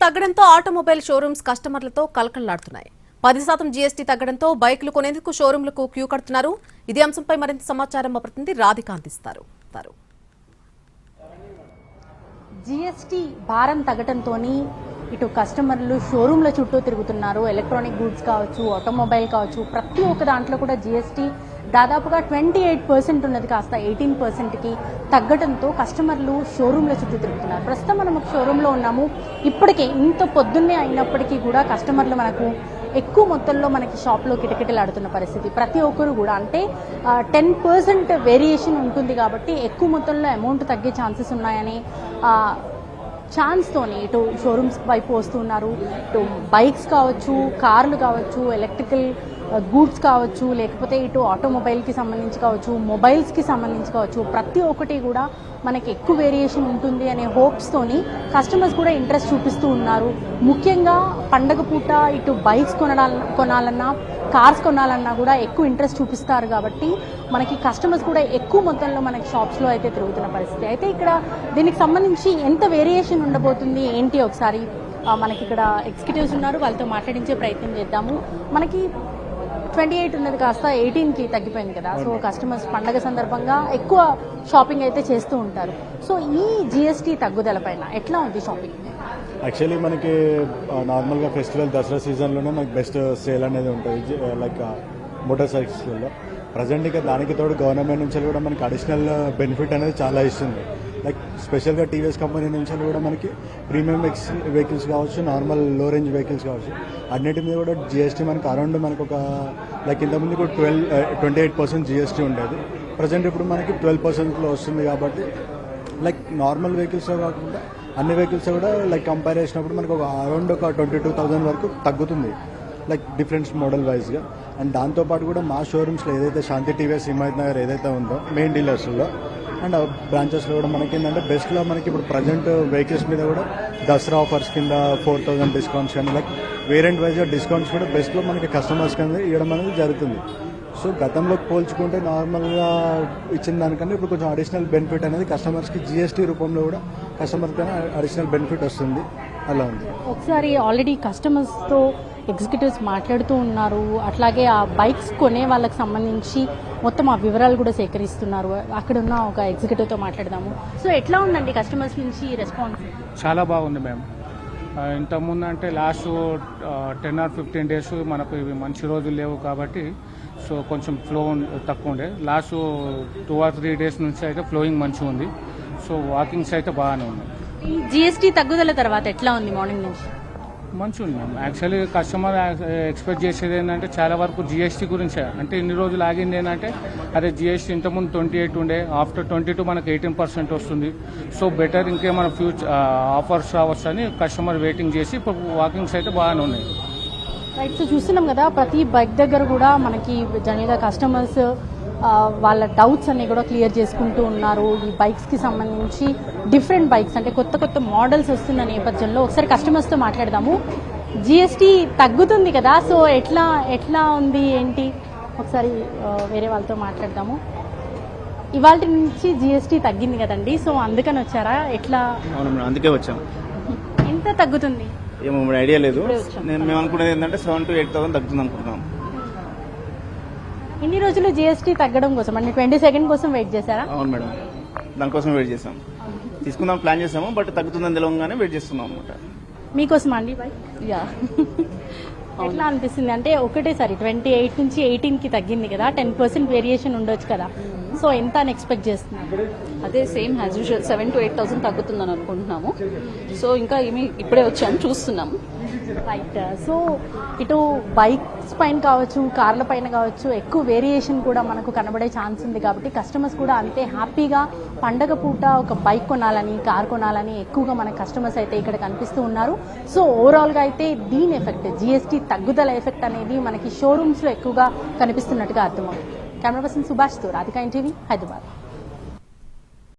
తగ్గడంతో automobile showrooms కస్టమర్లతో కలకలలాడుతున్నాయి. 10% GST తగ్గడంతో బైకులు కొనేందుకు షోరూంలకు క్యూ కడుతున్నారు. ఇదే అంశంపై మరింత సమాచారం మా ప్రతినిధి రాధిక అందిస్తారు. జీఎస్టీ భారం తగ్గడంతోని ఇటు కస్టమర్లు షోరూంల చుట్టూ తిరుగుతున్నారు. ఎలక్ట్రానిక్ గూడ్స్ కావచ్చు, ఆటోమొబైల్ కావచ్చు, ప్రతి ఒక్క దాంట్లో కూడా జీఎస్టీ దాదాపుగా 28% ఉన్నది కాస్త 18%కి తగ్గడంతో కస్టమర్లు షోరూంల చుట్టూ తిరుగుతున్నారు. ప్రస్తుతం మనం ఒక షోరూంలో ఉన్నాము. ఇప్పటికే ఇంత పొద్దున్నే అయినప్పటికీ కూడా కస్టమర్లు మనకు ఎక్కువ మొత్తంలో మనకి షాప్లో కిటకిటలాడుతున్న పరిస్థితి. ప్రతి ఒక్కరు కూడా అంటే 10% వేరియేషన్ ఉంటుంది కాబట్టి ఎక్కువ మొత్తంలో అమౌంట్ తగ్గే ఛాన్సెస్ ఉన్నాయని ఛాన్స్తోని ఇటు షోరూమ్స్ వైపు వస్తున్నారు. ఇటు బైక్స్ కావచ్చు, కార్లు కావచ్చు, ఎలక్ట్రికల్ గూడ్స్ కావచ్చు, లేకపోతే ఇటు ఆటోమొబైల్కి సంబంధించి కావచ్చు, మొబైల్స్కి సంబంధించి కావచ్చు, ప్రతి ఒక్కటి కూడా మనకి ఎక్కువ వేరియేషన్ ఉంటుంది అనే హోప్స్తోని కస్టమర్స్ కూడా ఇంట్రెస్ట్ చూపిస్తూ ఉన్నారు. ముఖ్యంగా పండగ పూట ఇటు బైక్స్ కొనాలన్నా, కార్స్ కొనాలన్నా కూడా ఎక్కువ ఇంట్రెస్ట్ చూపిస్తారు కాబట్టి మనకి కస్టమర్స్ కూడా ఎక్కువ మొత్తంలో మనకి షాప్స్లో అయితే తిరుగుతున్న పరిస్థితి. అయితే ఇక్కడ దీనికి సంబంధించి ఎంత వేరియేషన్ ఉండబోతుంది ఏంటి ఒకసారి మనకి ఇక్కడ ఎగ్జిక్యూటివ్స్ ఉన్నారు, వాళ్ళతో మాట్లాడించే ప్రయత్నం చేద్దాము. మనకి 28 ఉన్నది కాస్త 18కి తగ్గిపోయింది కదా. సో కస్టమర్స్ పండగ సందర్భంగా ఎక్కువ షాపింగ్ అయితే చేస్తూ ఉంటారు. సో ఈ జిఎస్టీ తగ్గుదల పైన ఎట్లా ఉంది షాపింగ్? యాక్చువల్లీ మనకి నార్మల్గా ఫెస్టివల్ దసరా సీజన్లోనే మనకి బెస్ట్ సేల్ అనేది ఉంటుంది లైక్ మోటార్ సైకిల్స్లో. ప్రజెంట్ ఇక దానికి తోడు గవర్నమెంట్ నుంచి కూడా మనకి అడిషనల్ బెనిఫిట్ అనేది చాలా ఇస్తుంది. లైక్ స్పెషల్గా టీవీఎస్ కంపెనీ నుంచి కూడా మనకి ప్రీమియం వెహికల్స్ కావచ్చు, నార్మల్ లో రేంజ్ వెహికల్స్ కావచ్చు, అన్నిటి మీద కూడా జిఎస్టీ మనకి అరౌండ్ మనకు ఒక లైక్ ఇంతకుముందు కూడా 28% జిఎస్టీ ఉండేది. ప్రజెంట్ ఇప్పుడు మనకి 12%లో వస్తుంది. కాబట్టి లైక్ నార్మల్ వెహికల్స్లో కాకుండా అన్ని వెహికల్స్ కూడా లైక్ కంపేర్ చేసినప్పుడు మనకు ఒక అరౌండ్ ఒక 22,000 వరకు తగ్గుతుంది లైక్ డిఫరెన్స్ మోడల్ వైజ్గా. అండ్ దాంతోపాటు కూడా మా షోరూమ్స్లో ఏదైతే శాంతి టీవీఎస్ హిమాయత్ నగర్ ఏదైతే ఉందో మెయిన్ డీలర్స్లో అండ్ బ్రాంచెస్లో కూడా మనకి ఏంటంటే బెస్ట్లో మనకి ఇప్పుడు ప్రజెంట్ వెహికల్స్ మీద కూడా దసరా ఆఫర్స్ కింద 4,000 డిస్కౌంట్స్ కానీ లైక్ వేరియంట్ వైజ్గా డిస్కౌంట్స్ కూడా బెస్ట్లో మనకి కస్టమర్స్ కింద ఇవ్వడం అనేది జరుగుతుంది. సో గతంలో పోల్చుకుంటే నార్మల్గా ఇచ్చిన దానికన్నా ఇప్పుడు కొంచెం అడిషనల్ బెనిఫిట్ అనేది కస్టమర్స్కి జిఎస్టీ రూపంలో కూడా కస్టమర్కి అడిషనల్ బెనిఫిట్ వస్తుంది. అలా ఉంది. ఒకసారి ఆల్రెడీ కస్టమర్స్తో ఎగ్జిక్యూటివ్స్ మాట్లాడుతూ ఉన్నారు. అట్లాగే ఆ బైక్స్ కొనే వాళ్ళకి సంబంధించి మొత్తం ఆ వివరాలు కూడా సేకరిస్తున్నారు. అక్కడ ఉన్న ఒక ఎగ్జిక్యూటివ్తో మాట్లాడదాము. సో ఎట్లా ఉందండి కస్టమర్స్ నుంచి రెస్పాన్స్? చాలా బాగుంది మ్యామ్. ఇంతకుముందు అంటే లాస్ట్ 10 or 15 days మనకు ఇవి మంచి రోజులు లేవు కాబట్టి సో కొంచెం ఫ్లో తక్కువ ఉండే. లాస్ట్ 2 or 3 days నుంచి అయితే ఫ్లోయింగ్ మంచిగా ఉంది. సో వాకింగ్స్ అయితే బాగానే ఉన్నాయి. ఈ జిఎస్టీ తగ్గుదల తర్వాత ఎట్లా ఉంది మార్నింగ్ నుంచి? మంచిగా ఉంది మ్యామ్. యాక్చువల్లీ కస్టమర్ ఎక్స్పెక్ట్ చేసేది ఏంటంటే చాలా వరకు జిఎస్టీ గురించే. అంటే ఇన్ని రోజులు ఆగింది ఏంటంటే అదే జిఎస్టీ ఇంతకుముందు 28 ఉండే, ఆఫ్టర్ 22 మనకు 18% వస్తుంది. సో బెటర్ ఇంకేమైనా ఫ్యూచర్ ఆఫర్స్ రావచ్చు అని కస్టమర్ వెయిటింగ్ చేసి ఇప్పుడు వాకింగ్స్ అయితే బాగానే ఉన్నాయి. రైట్. సో చూస్తున్నాం కదా ప్రతి బైక్ దగ్గర కూడా మనకి జనరల్గా కస్టమర్స్ వాళ్ళ డౌట్స్ అన్ని కూడా క్లియర్ చేసుకుంటూ ఉన్నారు. ఈ బైక్స్కి సంబంధించి డిఫరెంట్ బైక్స్ అంటే కొత్త కొత్త మోడల్స్ వస్తున్న నేపథ్యంలో ఒకసారి కస్టమర్స్తో మాట్లాడదాము. జిఎస్టీ తగ్గుతుంది కదా, సో ఎట్లా ఉంది ఏంటి ఒకసారి వేరే వాళ్ళతో మాట్లాడదాము. ఇవాళ నుంచి జిఎస్టీ తగ్గింది కదండి, సో అందుకని వచ్చారా ఎట్లా? అందుకే వచ్చాము. ఎంత తగ్గుతుంది ఏమో ఐడియా లేదు. మేము అనుకునేది ఏంటంటే 7,000 to 8,000 తగ్గుతుంది అనుకుంటున్నాం. ఇన్ని రోజులు జిఎస్టీ తగ్గడం కోసం అంటే 22nd కోసం వెయిట్ చేశారా? అవును మేడం, దానికోసం వెయిట్ చేసాం. తీసుకుందాం ప్లాన్ చేసాము, బట్ తగ్గుతుందని తెలియగానే వెయిట్ చేస్తున్నాం అనమాట. మీకోసం అండి బైక్ ఎట్లా అనిపిస్తుంది? అంటే ఒకటేసారి 28 నుంచి 18కి తగ్గింది కదా, 10% వేరియేషన్ ఉండొచ్చు కదా. సో ఎంత అని ఎక్స్పెక్ట్ చేస్తున్నారు? అదే సేమ్ యాజ్ యూజువల్ 7,000 to 8,000 తగ్గుతుందని అనుకుంటున్నాము. సో ఇంకా ఇప్పుడే వచ్చాము, చూస్తున్నాము. రైట్. సో ఇటు బైక్స్ పైన కావచ్చు, కార్ల పైన కావచ్చు ఎక్కువ వేరియేషన్ కూడా మనకు కనబడే ఛాన్స్ ఉంది. కాబట్టి కస్టమర్స్ కూడా అంతే హ్యాపీగా పండగ పూట ఒక బైక్ కొనాలని, కార్ కొనాలని ఎక్కువగా మన కస్టమర్స్ అయితే ఇక్కడ కనిపిస్తూ ఉన్నారు. సో ఓవరాల్గా అయితే దీని ఎఫెక్ట్, జిఎస్టీ తగ్గుదల ఎఫెక్ట్ అనేది మనకి షోరూమ్స్లో ఎక్కువగా కనిపిస్తున్నట్టుగా అర్థమవుతుంది. కెమెరా పర్సన్ సుభాష్తో రాధిక, ఎన్టీవీ, హైదరాబాద్.